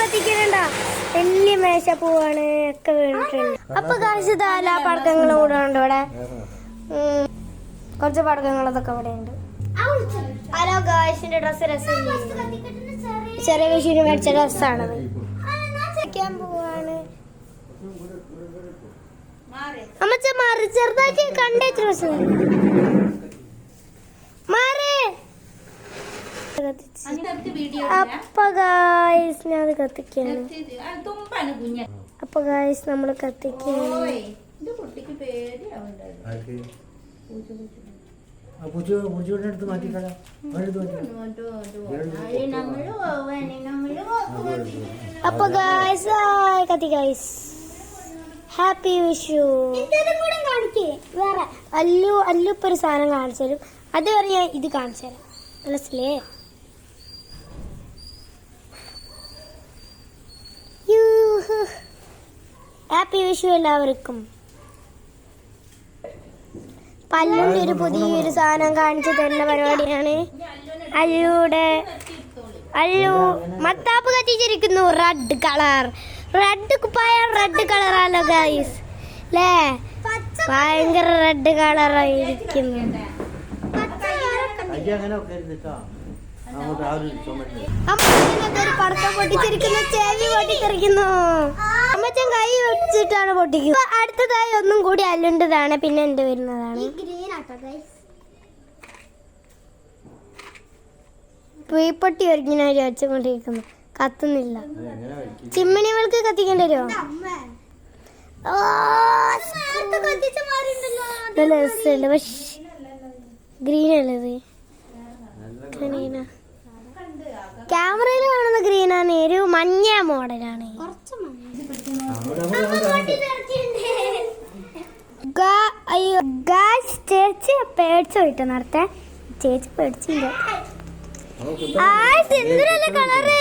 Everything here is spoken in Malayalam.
കത്തിക്കണ്ട വലിയ മേശപ്പൂവാണ് ഒക്കെ വീണിട്ടുണ്ട്. അപ്പൊ കാശ് എല്ലാ പടക്കങ്ങളും കൂടെ ഉണ്ട് ഇവിടെ. കുറച്ച് പടക്കങ്ങളതൊക്കെ ഇവിടെ ഉണ്ട്. ഹലോ ഗായ്സിന്റെ ഡ്രസ് രസമില്ല. ചെറിയ വിഷുവിന് മേടിച്ച ഡ്രസ്സാണത്. പോവാണ് അമ്മച്ച മാറി ചെറുതാക്കി കണ്ടേച്ച് ഡ്രസ് മാറി. അപ്പൊ ഗായ്സ് ഞാൻ അത് കത്തിക്കാണ്. അപ്പൊ ഗായ്സ് നമ്മള് കത്തിക്കാണ്. അപ്പൊ ഗായ്സ് കത്തി ഗായ്സ് ഹാപ്പി വിഷു. വേറെ അല്ലു ഇപ്പൊ ഒരു സാധനം കാണിച്ചു തരും. അതുവരെ ഞാൻ ഇത് കാണിച്ചു തരാം. മനസ്സിലേ ഹാപ്പി വിഷു എല്ലാവർക്കും. പല്ലുണ്ട് ഒരു പുതിയൊരു സാധനം കാണിച്ചു തരുന്ന പരിപാടിയാണ്. അല്ലു മത്താപ്പ് കത്തിച്ചിരിക്കുന്നു. റെഡ് കളർ റെഡ് കുപ്പായം റെഡ് കളറാണല്ലോ ഗൈസ് അല്ലേ? ഭയങ്കര റെഡ് കളറായിരിക്കുന്നു. പടക്കം പൊട്ടിച്ചിരിക്കുന്നു. ചെവി പൊട്ടിത്തെറിക്കുന്നു. അമ്മച്ചൻ കൈ വെച്ചിട്ടാണ് പൊട്ടിക്കുന്നത്. അടുത്തതായി ഒന്നും കൂടി അല്ലുണ്ടതാണ്. പിന്നെ എന്ത് വരുന്നതാണ്? തീപ്പൊട്ടി ഒരിക്കലും വെച്ചുകൊണ്ടിരിക്കുന്നു. കത്തുന്നില്ല. ചിമ്മിണി വിളക്ക് കത്തിക്കേണ്ടി വരുമോ? ഗ്രീൻ അല്ലത്. ക്യാമറയിൽ കാണുന്ന ഗ്രീനാണ്. ഒരു മഞ്ഞ മോഡലാണ്. ചേച്ചി പേടിച്ചു പോയിട്ട് നടത്തെ. ചേച്ചി പേടിച്ചില്ല. കളറ്